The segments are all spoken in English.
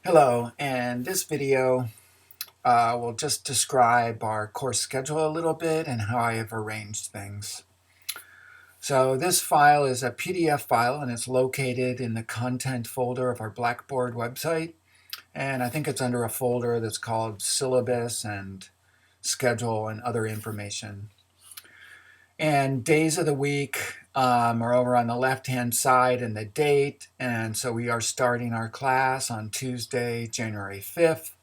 Hello, and this video will just describe our course schedule a little bit and how I have arranged things. So this file is a PDF file and it's located in the content folder of our Blackboard website. And I think it's under a folder that's called Syllabus and Schedule and Other Information. And days of the week are over on the left-hand side and the date. And so we are starting our class on Tuesday, January 5th.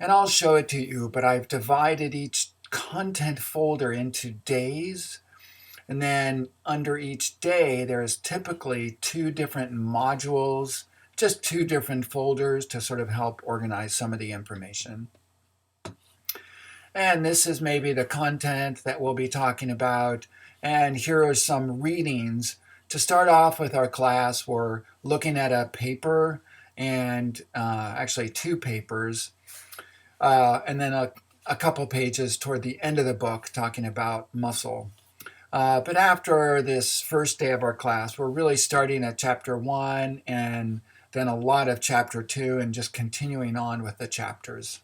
And I'll show it to you, but I've divided each content folder into days. And then under each day, there's typically two different modules, just two different folders to sort of help organize some of the information. And this is maybe the content that we'll be talking about. And here are some readings. To start off with our class, we're looking at a paper and actually two papers. And then a couple pages toward the end of the book talking about muscle. But after this first day of our class, we're really starting at chapter 1 and then a lot of chapter 2 and just continuing on with the chapters.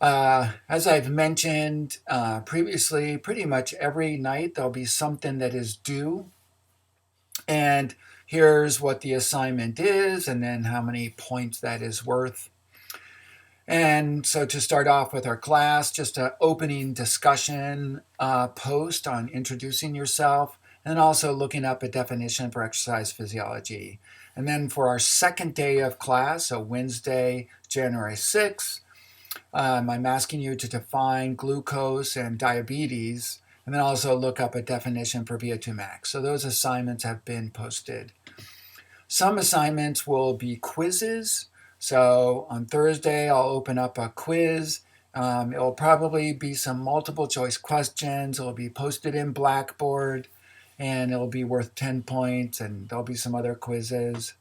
As I've mentioned previously, pretty much every night there'll be something that is due. And here's what the assignment is and then how many points that is worth. And so to start off with our class, just an opening discussion post on introducing yourself and also looking up a definition for exercise physiology. And then for our second day of class, so Wednesday, January 6th, I'm asking you to define glucose and diabetes and then also look up a definition for VO2 max. So those assignments have been posted. Some assignments will be quizzes. So on Thursday, I'll open up a quiz. It'll probably be some multiple choice questions. It'll be posted in Blackboard and it'll be worth 10 points and there'll be some other quizzes.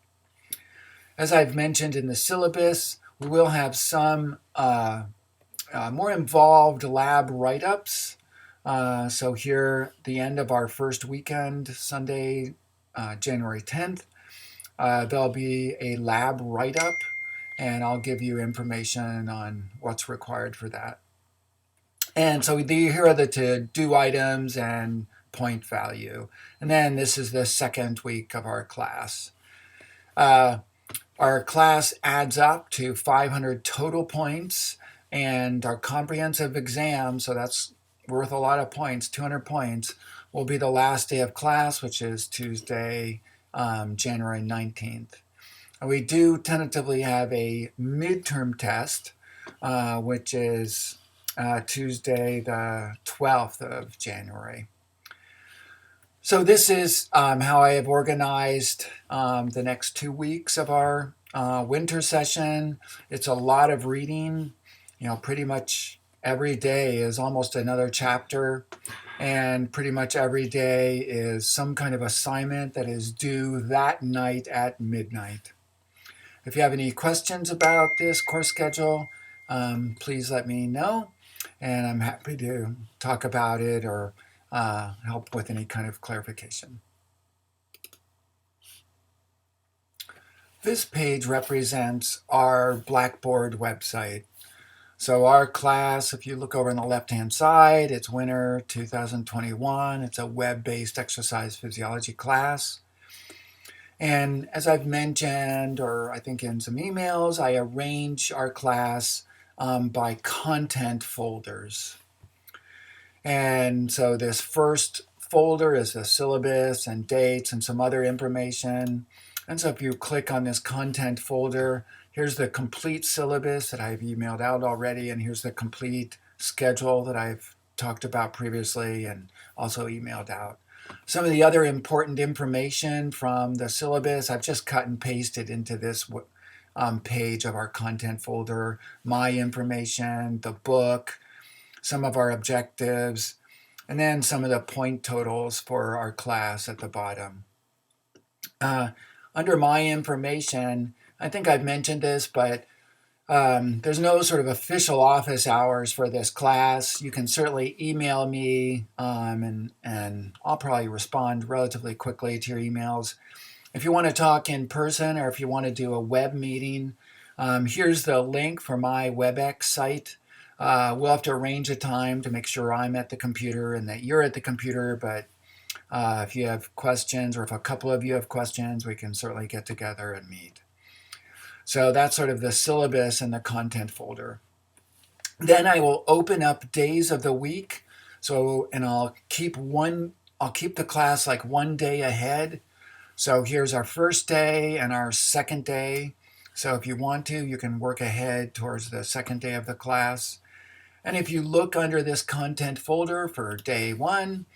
As I've mentioned in the syllabus, we will have some more involved lab write-ups. So here, the end of our first weekend, Sunday, January 10th, there'll be a lab write-up and I'll give you information on what's required for that. And so here are the to-do items and point value. And then this is the second week of our class. Our class adds up to 500 total points, and our comprehensive exam, so that's worth a lot of points, 200 points, will be the last day of class, which is Tuesday, January 19th. We do tentatively have a midterm test, which is Tuesday, the 12th of January. So this is how I have organized the next 2 weeks of our winter session. It's a lot of reading. Pretty much every day is almost another chapter, and pretty much every day is some kind of assignment that is due that night at midnight. If you have any questions about this course schedule, please let me know, and I'm happy to talk about it or help with any kind of clarification. This page represents our Blackboard website. So our class, if you look over on the left-hand side, it's winter 2021. It's a web-based exercise physiology class. And as I've mentioned, or I think in some emails, I arrange our class by content folders. And so this first folder is the syllabus and dates and some other information. And so if you click on this content folder, here's the complete syllabus that I've emailed out already, and here's the complete schedule that I've talked about previously and also emailed out. Some of the other important information from the syllabus, I've just cut and pasted into this page of our content folder, my information, the book, some of our objectives, and then some of the point totals for our class at the bottom. Under my information, I think I've mentioned this, but there's no sort of official office hours for this class. You can certainly email me and I'll probably respond relatively quickly to your emails. If you want to talk in person or if you want to do a web meeting, here's the link for my WebEx site. We'll have to arrange a time to make sure I'm at the computer and that you're at the computer, but if you have questions or if a couple of you have questions, we can certainly get together and meet. So that's sort of the syllabus and the content folder. Then I will open up days of the week. So, and I'll keep the class like one day ahead. So here's our first day and our second day. So if you want to, you can work ahead towards the second day of the class. And if you look under this content folder for day one,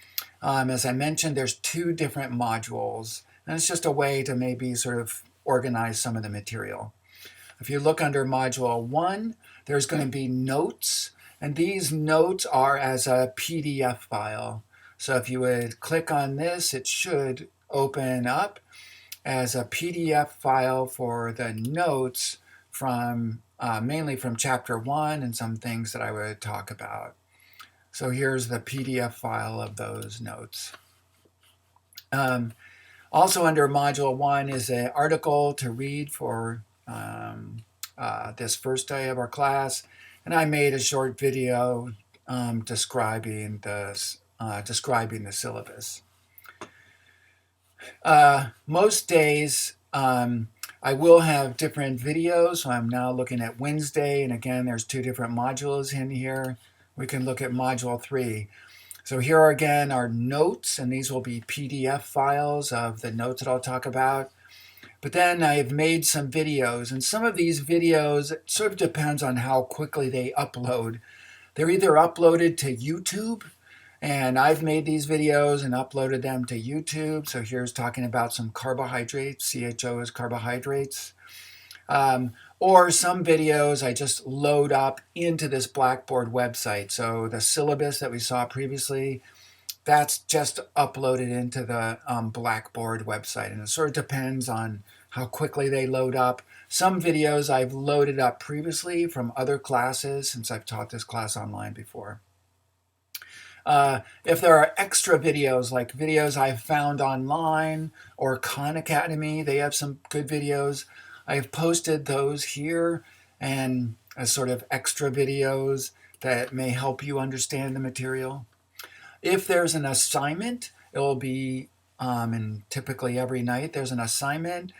as I mentioned, there's 2 different modules. And it's just a way to maybe sort of organize some of the material. If you look under module 1, there's going to be notes. And these notes are as a PDF file. So if you would click on this, it should open up as a PDF file for the notes from mainly from chapter 1 and some things that I would talk about. So here's the PDF file of those notes. Also under module 1 is an article to read for this first day of our class. And I made a short video describing the syllabus. Most days I will have different videos. So I'm now looking at Wednesday, and again, there's 2 different modules in here. We can look at module 3. So here are again our notes, and these will be PDF files of the notes that I'll talk about. But then I've made some videos, and some of these videos, it sort of depends on how quickly they upload. They're either uploaded to YouTube, and I've made these videos and uploaded them to YouTube. So here's talking about some carbohydrates. CHO is carbohydrates. Or some videos I just load up into this Blackboard website. So the syllabus that we saw previously, that's just uploaded into the Blackboard website. And it sort of depends on how quickly they load up. Some videos I've loaded up previously from other classes since I've taught this class online before. If there are extra videos, like videos I've found online or Khan Academy, they have some good videos. I've posted those here and as sort of extra videos that may help you understand the material. If there's an assignment, it will be, and typically every night there's an assignment.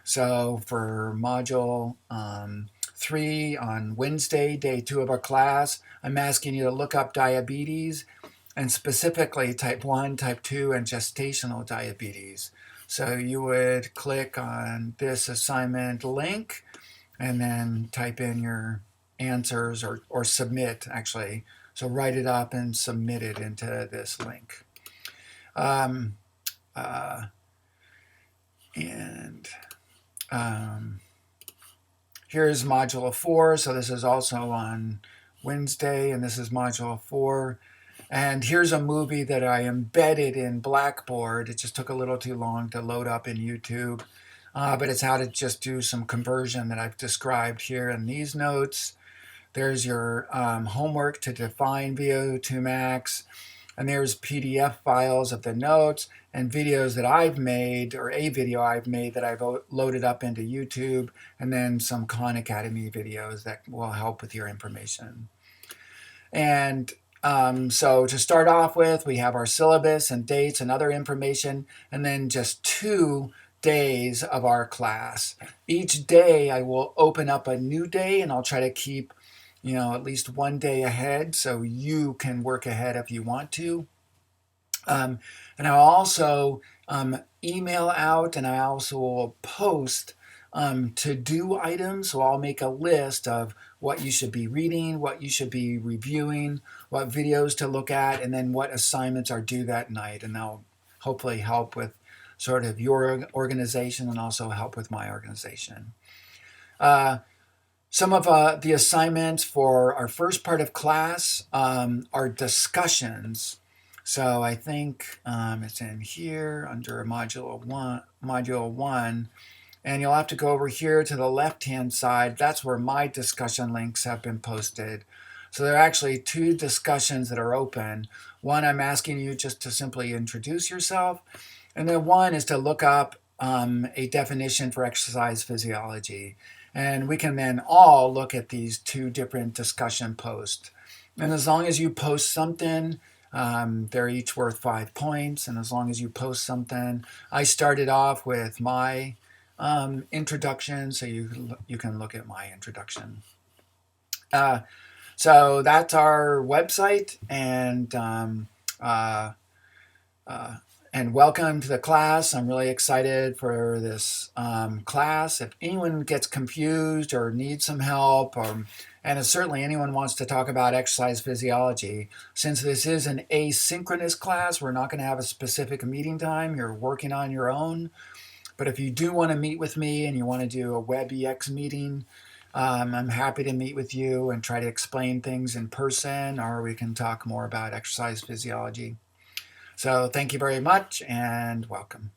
So for module 3 on Wednesday, day 2 of our class, I'm asking you to look up diabetes and specifically type 1, type 2, and gestational diabetes. So you would click on this assignment link and then type in your answers or submit, actually. So write it up and submit it into this link. Here's module 4. So this is also on Wednesday, and this is module 4. And here's a movie that I embedded in Blackboard. It just took a little too long to load up in YouTube. But it's how to just do some conversion that I've described here in these notes. There's your homework to define VO2 max. And there's PDF files of the notes and videos that I've made, or a video I've made that I've loaded up into YouTube, and then some Khan Academy videos that will help with your information. And so to start off with, we have our syllabus and dates and other information, and then just 2 days of our class. Each day I will open up a new day, and I'll try to keep, at least 1 day ahead so you can work ahead if you want to. And I'll also email out, and I also will post to-do items. So I'll make a list of what you should be reading, what you should be reviewing, what videos to look at, and then what assignments are due that night. And that'll hopefully help with sort of your organization and also help with my organization. Some of the assignments for our first part of class are discussions. So I think it's in here under module one. And you'll have to go over here to the left-hand side. That's where my discussion links have been posted. So there are actually 2 discussions that are open. One, I'm asking you just to simply introduce yourself. And then one is to look up a definition for exercise physiology. And we can then all look at these two different discussion posts. And as long as you post something, they're each worth 5 points. And as long as you post something, I started off with my introduction, so you can look at my introduction. So that's our website, uh, and welcome to the class. I'm really excited for this class. If anyone gets confused or needs some help, and if certainly anyone wants to talk about exercise physiology, since this is an asynchronous class, we're not going to have a specific meeting time. You're working on your own. But if you do want to meet with me and you want to do a WebEx meeting, I'm happy to meet with you and try to explain things in person, or we can talk more about exercise physiology. So thank you very much and welcome.